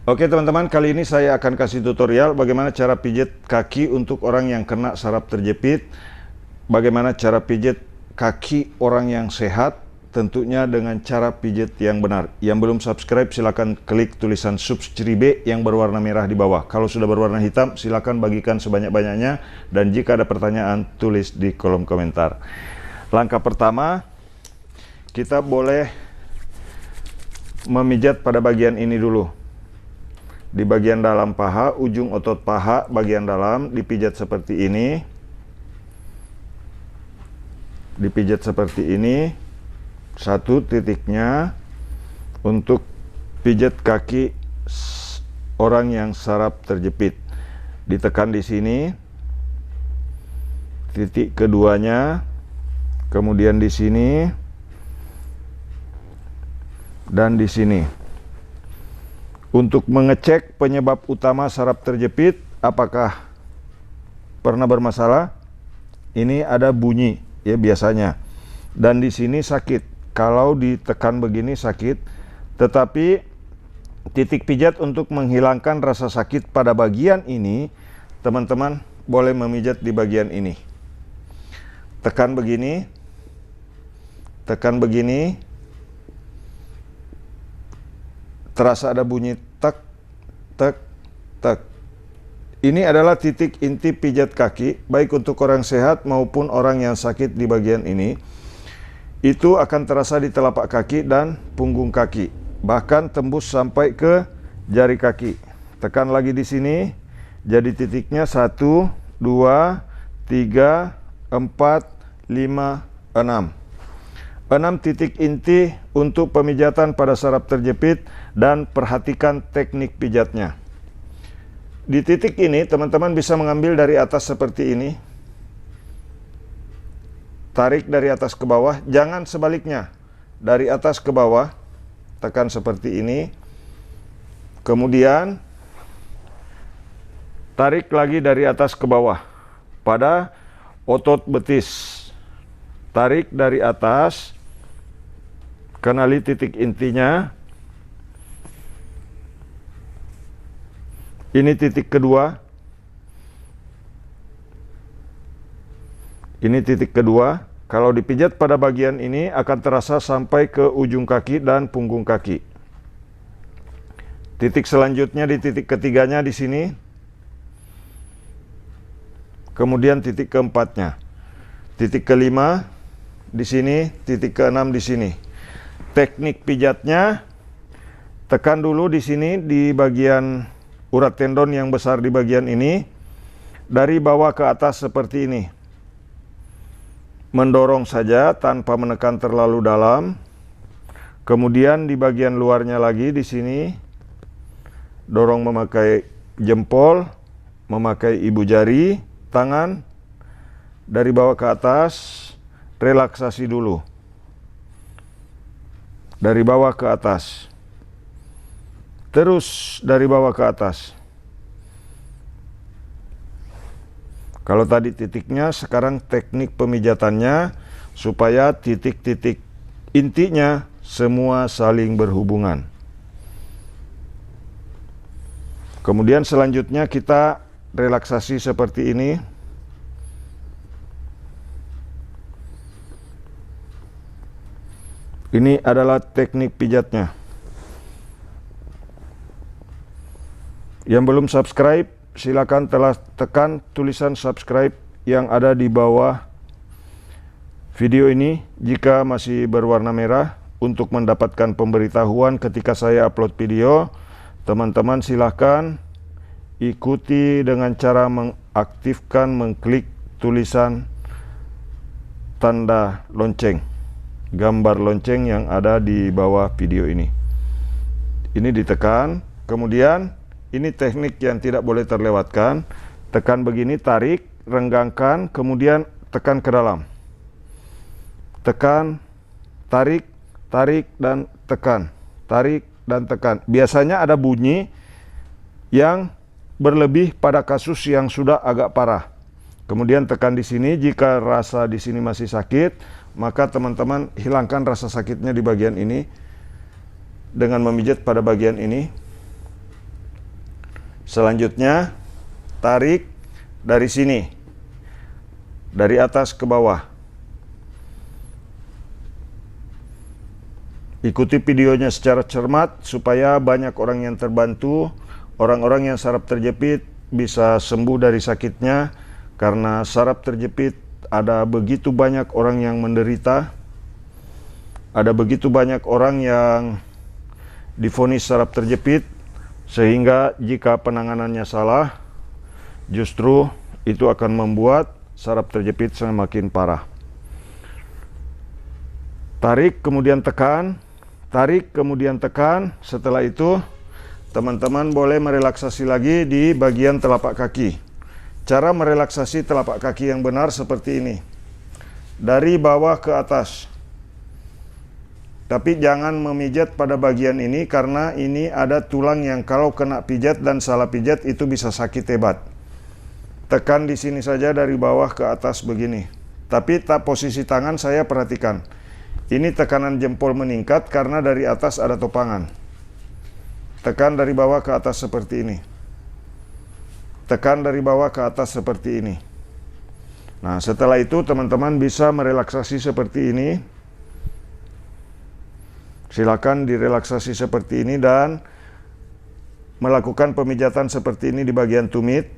Oke teman-teman, kali ini saya akan kasih tutorial bagaimana cara pijat kaki untuk orang yang kena saraf terjepit. Bagaimana cara pijat kaki orang yang sehat, tentunya dengan cara pijat yang benar. Yang belum subscribe silahkan klik tulisan subscribe yang berwarna merah di bawah. Kalau sudah berwarna hitam silahkan bagikan sebanyak-banyaknya. Dan jika ada pertanyaan tulis di kolom komentar. Langkah pertama, kita boleh memijat pada bagian ini dulu. Di bagian dalam paha, ujung otot paha bagian dalam dipijat seperti ini. Dipijat seperti ini. Satu titiknya untuk pijat kaki orang yang saraf terjepit. Ditekan di sini. Titik keduanya. Kemudian di sini. Dan di sini. Untuk mengecek penyebab utama saraf terjepit, apakah pernah bermasalah? Ini ada bunyi ya biasanya. Dan di sini sakit. Kalau ditekan begini sakit. Tetapi titik pijat untuk menghilangkan rasa sakit pada bagian ini, teman-teman boleh memijat di bagian ini. Tekan begini. Tekan begini. Terasa ada bunyi tek, tek, tek. Ini adalah titik inti pijat kaki, baik untuk orang sehat maupun orang yang sakit di bagian ini. Itu akan terasa di telapak kaki dan punggung kaki, bahkan tembus sampai ke jari kaki. Tekan lagi di sini, jadi titiknya 1, 2, 3, 4, 5, 6. 6 titik inti untuk pemijatan pada saraf terjepit dan perhatikan teknik pijatnya. Di titik ini teman-teman bisa mengambil dari atas seperti ini. Tarik dari atas ke bawah, jangan sebaliknya. Dari atas ke bawah, tekan seperti ini. Kemudian tarik lagi dari atas ke bawah pada otot betis. Tarik dari atas. Kenali titik intinya. Ini titik kedua. Ini titik kedua. Kalau dipijat pada bagian ini akan terasa sampai ke ujung kaki dan punggung kaki. Titik selanjutnya di titik ketiganya di sini. Kemudian titik keempatnya. Titik kelima di sini, titik keenam di sini. Teknik pijatnya, tekan dulu di sini di bagian urat tendon yang besar di bagian ini, dari bawah ke atas seperti ini. Mendorong saja tanpa menekan terlalu dalam. Kemudian di bagian luarnya lagi di sini, dorong memakai jempol, memakai ibu jari, tangan, dari bawah ke atas, relaksasi dulu. Dari bawah ke atas. Terus dari bawah ke atas. Kalau tadi titiknya, sekarang teknik pemijatannya supaya titik-titik intinya semua saling berhubungan. Kemudian selanjutnya kita relaksasi seperti ini. Ini adalah teknik pijatnya. Yang belum subscribe, silakan tekan tulisan subscribe yang ada di bawah video ini jika masih berwarna merah untuk mendapatkan pemberitahuan ketika saya upload video. Teman-teman silakan ikuti dengan cara mengaktifkan, mengklik tulisan tanda lonceng. Gambar lonceng yang ada di bawah video ini. Ini ditekan, kemudian ini teknik yang tidak boleh terlewatkan. Tekan begini, tarik, renggangkan, kemudian tekan ke dalam. Tekan, tarik, tarik, dan tekan. Tarik dan tekan. Biasanya ada bunyi yang berlebih pada kasus yang sudah agak parah. Kemudian tekan di sini, jika rasa di sini masih sakit, maka teman-teman hilangkan rasa sakitnya di bagian ini dengan memijat pada bagian ini. Selanjutnya, tarik dari sini, dari atas ke bawah. Ikuti videonya secara cermat supaya banyak orang yang terbantu, orang-orang yang saraf terjepit bisa sembuh dari sakitnya, karena saraf terjepit ada begitu banyak orang yang menderita, ada begitu banyak orang yang divonis saraf terjepit, sehingga jika penanganannya salah, justru itu akan membuat saraf terjepit semakin parah. Tarik kemudian tekan, tarik kemudian tekan. Setelah itu teman-teman boleh merelaksasi lagi di bagian telapak kaki. Cara merelaksasi telapak kaki yang benar seperti ini, dari bawah ke atas. Tapi jangan memijat pada bagian ini, karena ini ada tulang yang kalau kena pijat dan salah pijat itu bisa sakit hebat. Tekan di sini saja dari bawah ke atas begini. Tapi posisi tangan saya perhatikan. Ini tekanan jempol meningkat karena dari atas ada topangan. Tekan dari bawah ke atas seperti ini. Tekan dari bawah ke atas seperti ini. Nah, setelah itu teman-teman bisa merelaksasi seperti ini. Silakan direlaksasi seperti ini dan melakukan pemijatan seperti ini di bagian tumit.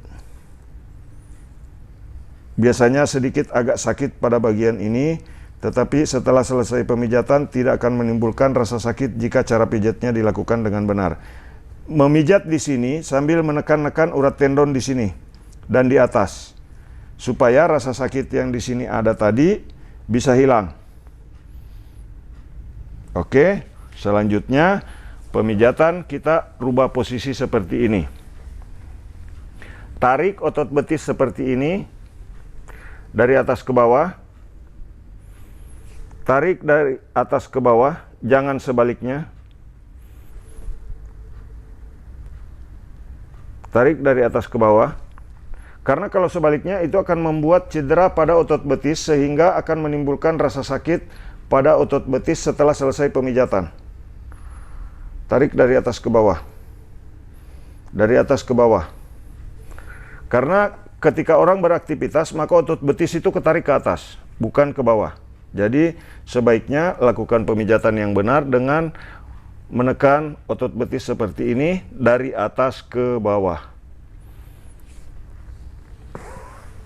Biasanya sedikit agak sakit pada bagian ini, tetapi setelah selesai pemijatan tidak akan menimbulkan rasa sakit jika cara pijatnya dilakukan dengan benar. Memijat di sini sambil menekan-nekan urat tendon di sini dan di atas, supaya rasa sakit yang di sini ada tadi bisa hilang. Oke, selanjutnya pemijatan kita rubah posisi seperti ini. Tarik otot betis seperti ini dari atas ke bawah. Tarik dari atas ke bawah, jangan sebaliknya. Tarik dari atas ke bawah. Karena kalau sebaliknya itu akan membuat cedera pada otot betis sehingga akan menimbulkan rasa sakit pada otot betis setelah selesai pemijatan. Tarik dari atas ke bawah. Dari atas ke bawah. Karena ketika orang beraktivitas, maka otot betis itu ketarik ke atas, bukan ke bawah. Jadi sebaiknya lakukan pemijatan yang benar dengan menekan otot betis seperti ini dari atas ke bawah.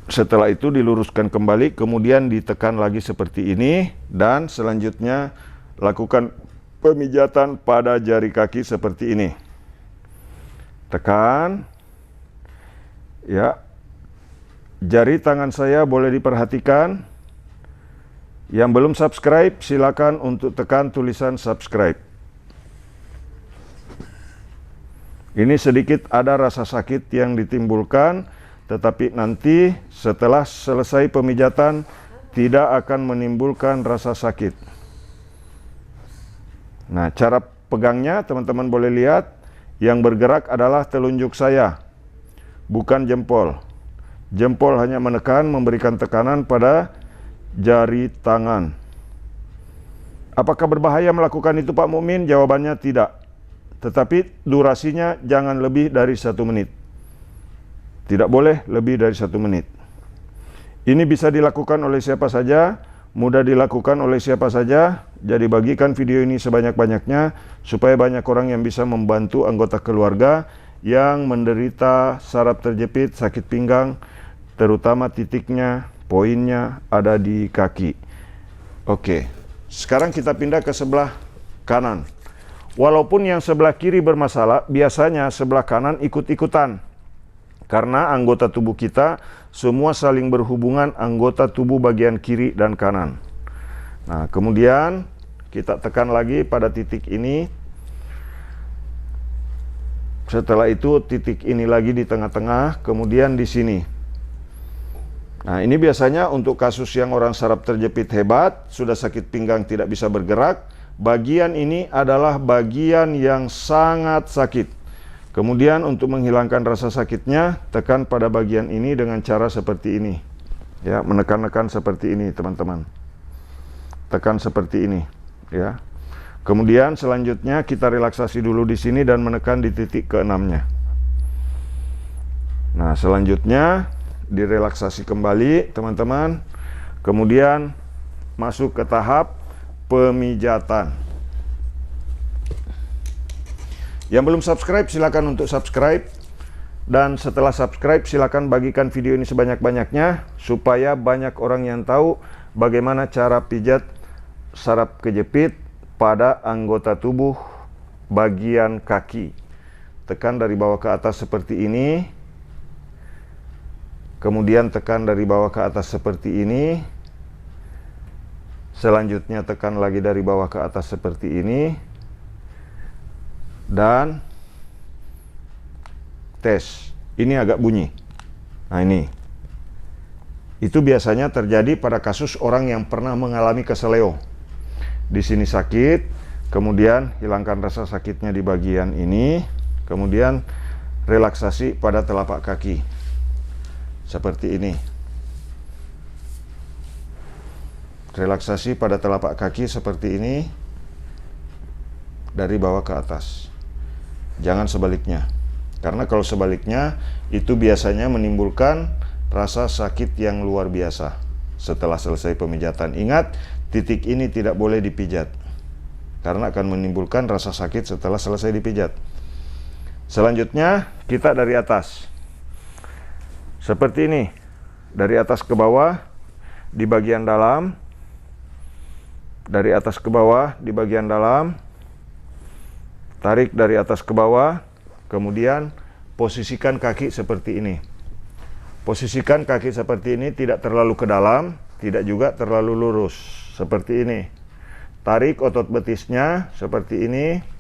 Setelah itu diluruskan kembali, kemudian ditekan lagi seperti ini, dan selanjutnya lakukan pemijatan pada jari kaki seperti ini. Tekan. Ya. Jari tangan saya boleh diperhatikan. Yang belum subscribe, silakan untuk tekan tulisan subscribe. Ini sedikit ada rasa sakit yang ditimbulkan, tetapi nanti setelah selesai pemijatan tidak akan menimbulkan rasa sakit. Nah, cara pegangnya teman-teman boleh lihat, yang bergerak adalah telunjuk saya, bukan jempol. Jempol hanya menekan, memberikan tekanan pada jari tangan. Apakah berbahaya melakukan itu, Pak Mukmin? Jawabannya tidak. Tetapi durasinya jangan lebih dari 1 menit. Tidak boleh lebih dari 1 menit. Ini bisa dilakukan oleh siapa saja, mudah dilakukan oleh siapa saja. Jadi bagikan video ini sebanyak-banyaknya supaya banyak orang yang bisa membantu anggota keluarga yang menderita saraf terjepit, sakit pinggang, terutama titiknya, poinnya ada di kaki. Oke, sekarang kita pindah ke sebelah kanan. Walaupun yang sebelah kiri bermasalah, biasanya sebelah kanan ikut-ikutan. Karena anggota tubuh kita semua saling berhubungan, anggota tubuh bagian kiri dan kanan. Nah, kemudian kita tekan lagi pada titik ini. Setelah itu titik ini lagi di tengah-tengah, kemudian di sini. Nah, ini biasanya untuk kasus yang orang saraf terjepit hebat, sudah sakit pinggang tidak bisa bergerak. Bagian ini adalah bagian yang sangat sakit. Kemudian untuk menghilangkan rasa sakitnya, tekan pada bagian ini dengan cara seperti ini. Ya, menekan-nekan seperti ini, teman-teman. Tekan seperti ini, ya. Kemudian selanjutnya kita relaksasi dulu di sini dan menekan di titik ke-6-nya. Nah, selanjutnya direlaksasi kembali teman-teman. Kemudian masuk ke tahap pemijatan. Yang belum subscribe silakan untuk subscribe. Dan setelah subscribe silakan bagikan video ini sebanyak-banyaknya supaya banyak orang yang tahu bagaimana cara pijat saraf kejepit pada anggota tubuh bagian kaki. Tekan dari bawah ke atas seperti ini. Kemudian tekan dari bawah ke atas seperti ini. Selanjutnya tekan lagi dari bawah ke atas seperti ini. Dan tes. Ini agak bunyi. Nah, ini. Itu biasanya terjadi pada kasus orang yang pernah mengalami keseleo. Di sini sakit, kemudian hilangkan rasa sakitnya di bagian ini, kemudian relaksasi pada telapak kaki. Seperti ini. Relaksasi pada telapak kaki seperti ini dari bawah ke atas. Jangan sebaliknya. Karena kalau sebaliknya itu biasanya menimbulkan rasa sakit yang luar biasa setelah selesai pemijatan. Ingat, titik ini tidak boleh dipijat karena akan menimbulkan rasa sakit setelah selesai dipijat. Selanjutnya kita dari atas. Seperti ini, dari atas ke bawah, di bagian dalam, dari atas ke bawah, di bagian dalam, tarik dari atas ke bawah, kemudian posisikan kaki seperti ini. Posisikan kaki seperti ini, tidak terlalu ke dalam, tidak juga terlalu lurus, seperti ini. Tarik otot betisnya, seperti ini.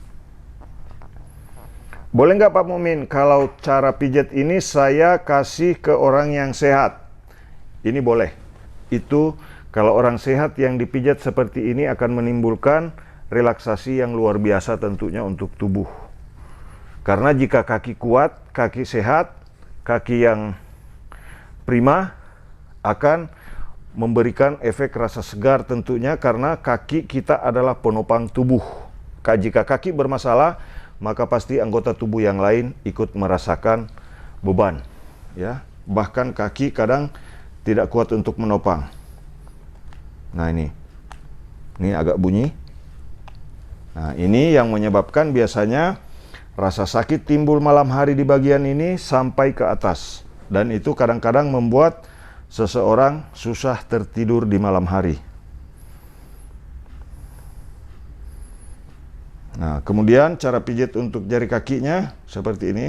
Boleh nggak Pak Mumin, kalau cara pijat ini saya kasih ke orang yang sehat? Ini boleh. Itu kalau orang sehat yang dipijat seperti ini akan menimbulkan relaksasi yang luar biasa tentunya untuk tubuh. Karena jika kaki kuat, kaki sehat, kaki yang prima akan memberikan efek rasa segar tentunya karena kaki kita adalah penopang tubuh. Jika kaki bermasalah, maka pasti anggota tubuh yang lain ikut merasakan beban, ya. Bahkan kaki kadang tidak kuat untuk menopang. Nah, ini agak bunyi. Nah, ini yang menyebabkan biasanya rasa sakit timbul malam hari di bagian ini sampai ke atas. Dan itu kadang-kadang membuat seseorang susah tertidur di malam hari. Nah, kemudian cara pijit untuk jari kakinya seperti ini.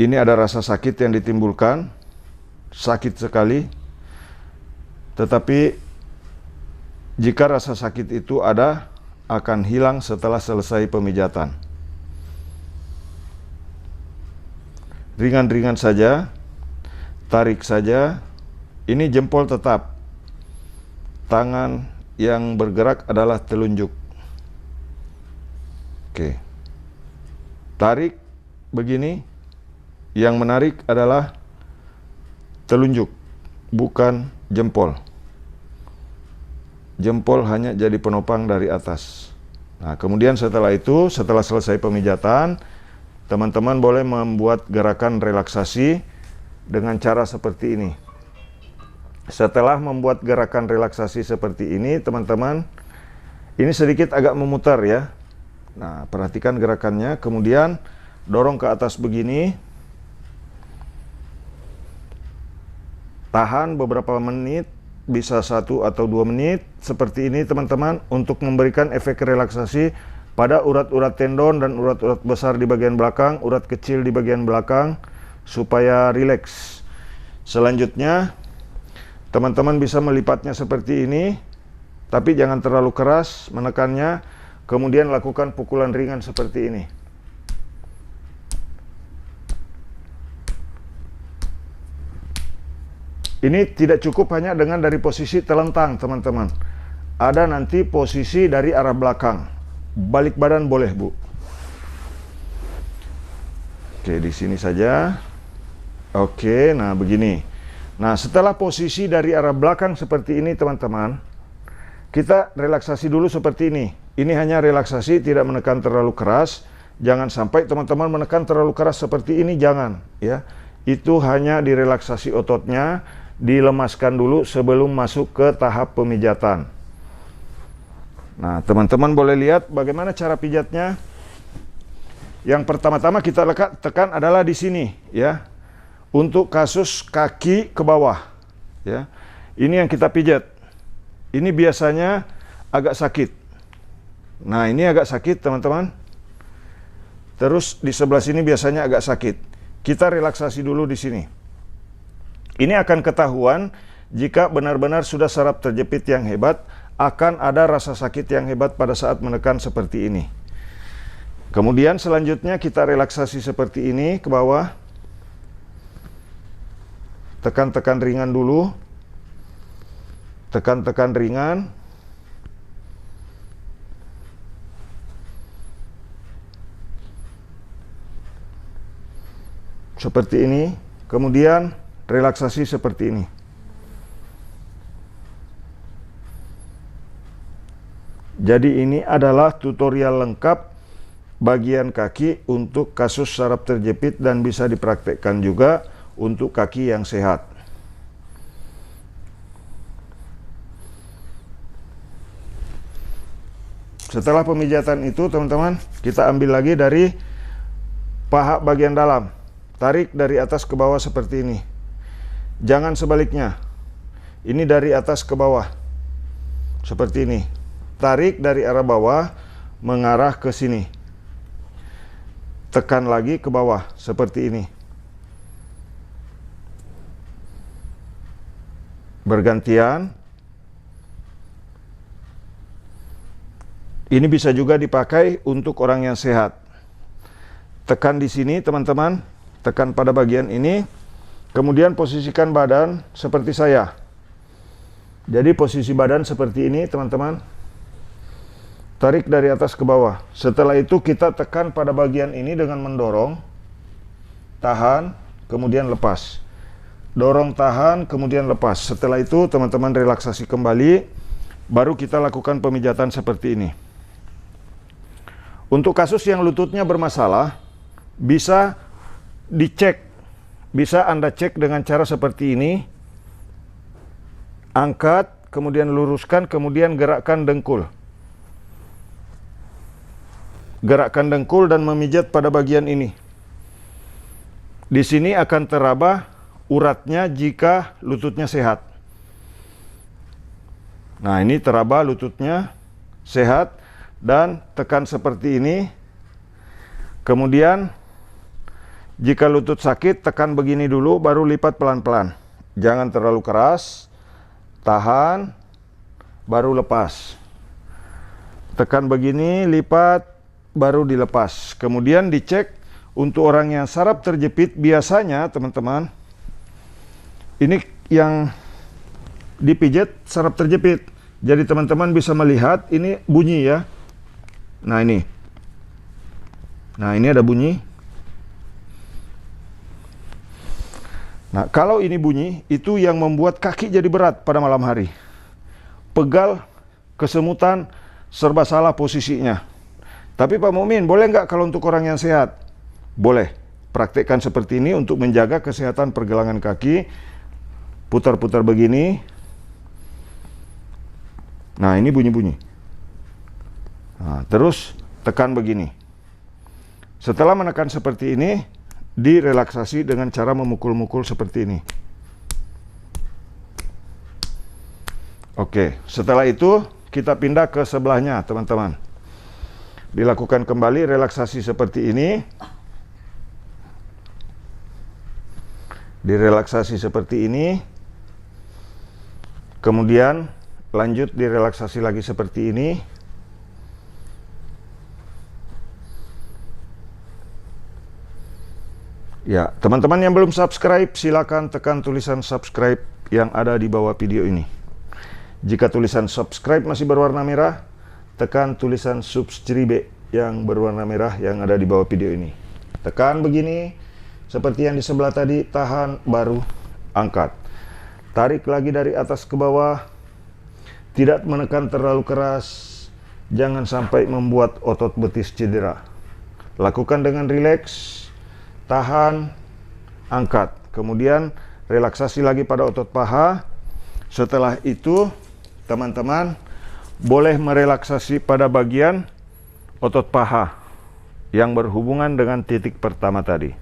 Ini ada rasa sakit yang ditimbulkan, sakit sekali. Tetapi jika rasa sakit itu ada, akan hilang setelah selesai pemijatan. Ringan-ringan saja, tarik saja. Ini jempol tetap. Tangan yang bergerak adalah telunjuk. Oke. Tarik begini. Yang menarik adalah telunjuk, bukan jempol. Jempol hanya jadi penopang dari atas. Nah, kemudian setelah itu, setelah selesai pemijatan, teman-teman boleh membuat gerakan relaksasi dengan cara seperti ini. Setelah membuat gerakan relaksasi seperti ini, teman-teman, ini sedikit agak memutar ya. Nah, perhatikan gerakannya, kemudian dorong ke atas begini. Tahan beberapa menit, bisa 1 atau 2 menit, seperti ini teman-teman, untuk memberikan efek relaksasi pada urat-urat tendon dan urat-urat besar di bagian belakang, urat kecil di bagian belakang, supaya rileks. Selanjutnya, teman-teman bisa melipatnya seperti ini, tapi jangan terlalu keras menekannya, kemudian lakukan pukulan ringan seperti ini. Ini tidak cukup hanya dengan dari posisi telentang, teman-teman. Ada nanti posisi dari arah belakang. Balik badan boleh, Bu. Oke, di sini saja. Oke, nah begini. Nah, setelah posisi dari arah belakang seperti ini, teman-teman, kita relaksasi dulu seperti ini. Ini hanya relaksasi, tidak menekan terlalu keras. Jangan sampai teman-teman menekan terlalu keras seperti ini, jangan ya. Itu hanya direlaksasi ototnya, dilemaskan dulu sebelum masuk ke tahap pemijatan. Nah, teman-teman boleh lihat bagaimana cara pijatnya. Yang pertama-tama kita tekan adalah di sini ya. Untuk kasus kaki ke bawah ya. Ini yang kita pijat. Ini biasanya agak sakit. Nah, ini agak sakit, teman-teman. Terus di sebelah sini biasanya agak sakit. Kita relaksasi dulu di sini. Ini akan ketahuan jika benar-benar sudah saraf terjepit yang hebat, akan ada rasa sakit yang hebat pada saat menekan seperti ini. Kemudian selanjutnya kita relaksasi seperti ini ke bawah. Tekan-tekan ringan dulu. Tekan-tekan ringan. Seperti ini, kemudian relaksasi seperti ini. Jadi ini adalah tutorial lengkap bagian kaki untuk kasus saraf terjepit dan bisa dipraktekkan juga untuk kaki yang sehat. Setelah pemijatan itu, teman-teman, kita ambil lagi dari paha bagian dalam. Tarik dari atas ke bawah seperti ini. Jangan sebaliknya. Ini dari atas ke bawah. Seperti ini. Tarik dari arah bawah mengarah ke sini. Tekan lagi ke bawah seperti ini. Bergantian. Ini bisa juga dipakai untuk orang yang sehat. Tekan di sini, teman-teman. Tekan pada bagian ini, kemudian posisikan badan seperti saya. Jadi posisi badan seperti ini, teman-teman. Tarik dari atas ke bawah. Setelah itu kita tekan pada bagian ini dengan mendorong. Tahan, kemudian lepas. Dorong, tahan, kemudian lepas. Setelah itu teman-teman relaksasi kembali. Baru kita lakukan pemijatan seperti ini. Untuk kasus yang lututnya bermasalah, bisa dicek, bisa Anda cek dengan cara seperti ini. Angkat, kemudian luruskan, kemudian gerakkan dengkul. Gerakkan dengkul dan memijat pada bagian ini. Di sini akan teraba uratnya jika lututnya sehat. Nah, ini teraba lututnya sehat dan tekan seperti ini. Kemudian jika lutut sakit, tekan begini dulu, baru lipat pelan-pelan. Jangan terlalu keras. Tahan, baru lepas. Tekan begini, lipat, baru dilepas. Kemudian dicek untuk orang yang saraf terjepit, biasanya teman-teman, ini yang dipijat saraf terjepit. Jadi teman-teman bisa melihat, ini bunyi ya. Nah ini. Nah ini ada bunyi. Nah, kalau ini bunyi, itu yang membuat kaki jadi berat pada malam hari. Pegal, kesemutan, serba salah posisinya. Tapi Pak Mukmin, boleh nggak kalau untuk orang yang sehat? Boleh. Praktekkan seperti ini untuk menjaga kesehatan pergelangan kaki. Putar-putar begini. Nah, ini bunyi-bunyi. Nah, terus tekan begini. Setelah menekan seperti ini, direlaksasi dengan cara memukul-mukul seperti ini. Oke, setelah itu kita pindah ke sebelahnya, teman-teman. Dilakukan kembali relaksasi seperti ini. Direlaksasi seperti ini. Kemudian lanjut direlaksasi lagi seperti ini. Ya, teman-teman yang belum subscribe, silakan tekan tulisan subscribe yang ada di bawah video ini. Jika tulisan subscribe masih berwarna merah, tekan tulisan subscribe yang berwarna merah yang ada di bawah video ini. Tekan begini, seperti yang di sebelah tadi, tahan, baru angkat. Tarik lagi dari atas ke bawah, tidak menekan terlalu keras, jangan sampai membuat otot betis cedera. Lakukan dengan rileks, tahan, angkat. Kemudian relaksasi lagi pada otot paha. Setelah itu, teman-teman boleh merelaksasi pada bagian otot paha yang berhubungan dengan titik pertama tadi.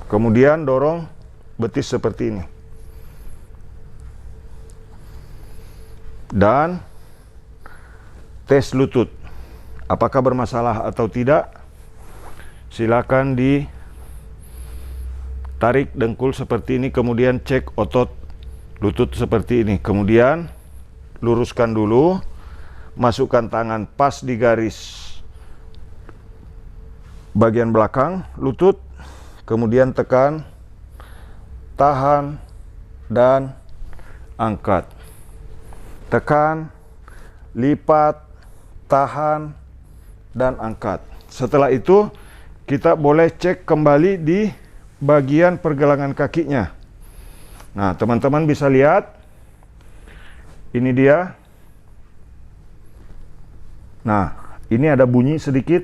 Kemudian dorong betis seperti ini. Dan tes lutut. Apakah bermasalah atau tidak? Silakan ditarik dengkul seperti ini, kemudian cek otot lutut seperti ini. Kemudian luruskan dulu, masukkan tangan pas di garis bagian belakang lutut, kemudian tekan, tahan, dan angkat. Tekan, lipat, tahan, dan angkat. Setelah itu kita boleh cek kembali di bagian pergelangan kakinya. Nah, teman-teman bisa lihat, ini dia. Nah, ini ada bunyi sedikit.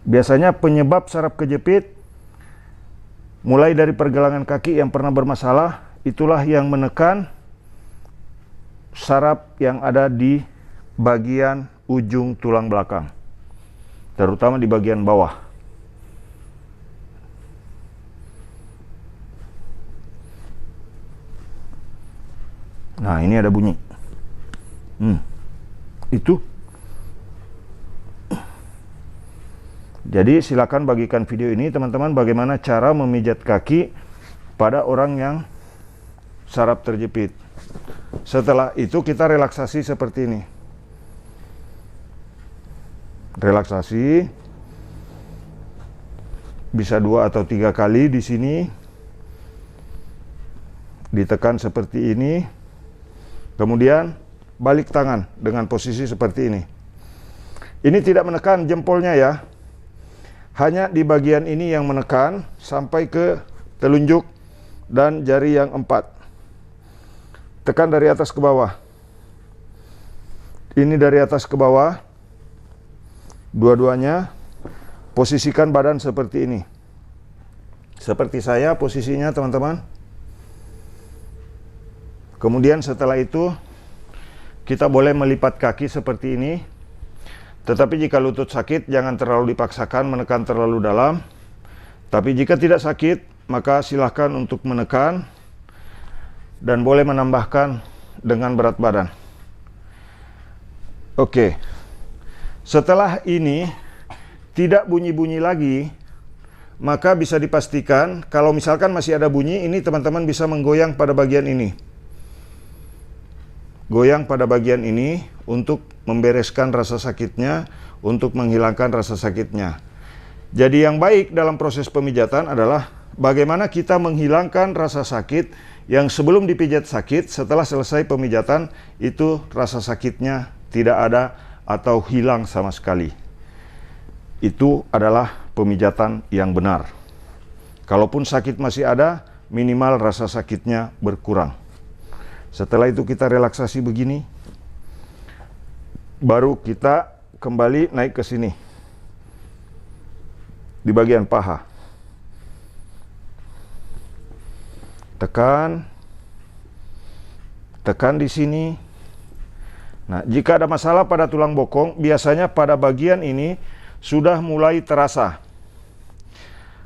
Biasanya penyebab saraf kejepit mulai dari pergelangan kaki yang pernah bermasalah, itulah yang menekan saraf yang ada di bagian ujung tulang belakang, terutama di bagian bawah. Nah, ini ada bunyi. Itu. Jadi silakan bagikan video ini, teman-teman, bagaimana cara memijat kaki pada orang yang saraf terjepit. Setelah itu kita relaksasi seperti ini. Relaksasi bisa 2 atau 3 kali di sini. Ditekan seperti ini. Kemudian balik tangan dengan posisi seperti ini. Ini tidak menekan jempolnya ya. Hanya di bagian ini yang menekan sampai ke telunjuk dan jari yang 4. Tekan dari atas ke bawah. Ini dari atas ke bawah. Dua-duanya. Posisikan badan seperti ini. Seperti saya posisinya, teman-teman. Kemudian setelah itu kita boleh melipat kaki seperti ini. Tetapi jika lutut sakit, jangan terlalu dipaksakan menekan terlalu dalam. Tapi jika tidak sakit, maka silahkan untuk menekan dan boleh menambahkan dengan berat badan. Oke. Setelah ini tidak bunyi-bunyi lagi, maka bisa dipastikan kalau misalkan masih ada bunyi, ini teman-teman bisa menggoyang pada bagian ini. Goyang pada bagian ini untuk membereskan rasa sakitnya, untuk menghilangkan rasa sakitnya. Jadi yang baik dalam proses pemijatan adalah bagaimana kita menghilangkan rasa sakit yang sebelum dipijat sakit, setelah selesai pemijatan itu rasa sakitnya tidak ada atau hilang sama sekali. Itu adalah pemijatan yang benar. Kalaupun sakit masih ada, minimal rasa sakitnya berkurang. Setelah itu kita relaksasi begini, baru kita kembali naik ke sini di bagian paha. Tekan, tekan di sini. Nah, jika ada masalah pada tulang bokong, biasanya pada bagian ini sudah mulai terasa.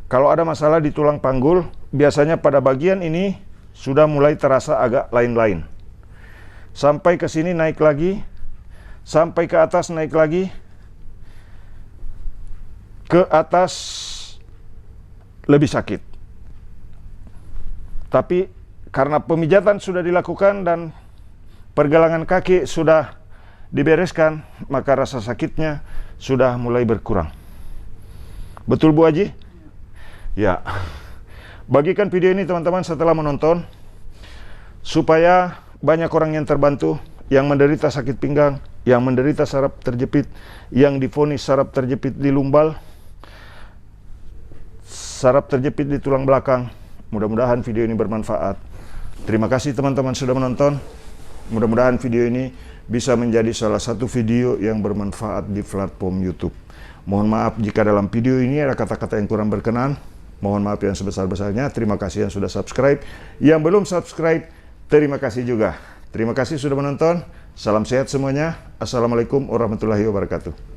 Kalau ada masalah di tulang panggul, biasanya pada bagian ini sudah mulai terasa agak lain-lain. Sampai ke sini naik lagi, sampai ke atas naik lagi, ke atas lebih sakit. Tapi karena pemijatan sudah dilakukan dan pergelangan kaki sudah dibereskan, maka rasa sakitnya sudah mulai berkurang. Betul Bu Haji? Ya. Bagikan video ini teman-teman setelah menonton, supaya banyak orang yang terbantu, yang menderita sakit pinggang, yang menderita saraf terjepit, yang divonis saraf terjepit di lumbal, saraf terjepit di tulang belakang. Mudah-mudahan video ini bermanfaat. Terima kasih teman-teman sudah menonton. Mudah-mudahan video ini bisa menjadi salah satu video yang bermanfaat di platform YouTube. Mohon maaf jika dalam video ini ada kata-kata yang kurang berkenan. Mohon maaf yang sebesar-besarnya. Terima kasih yang sudah subscribe. Yang belum subscribe, terima kasih juga. Terima kasih sudah menonton. Salam sehat semuanya. Assalamualaikum warahmatullahi wabarakatuh.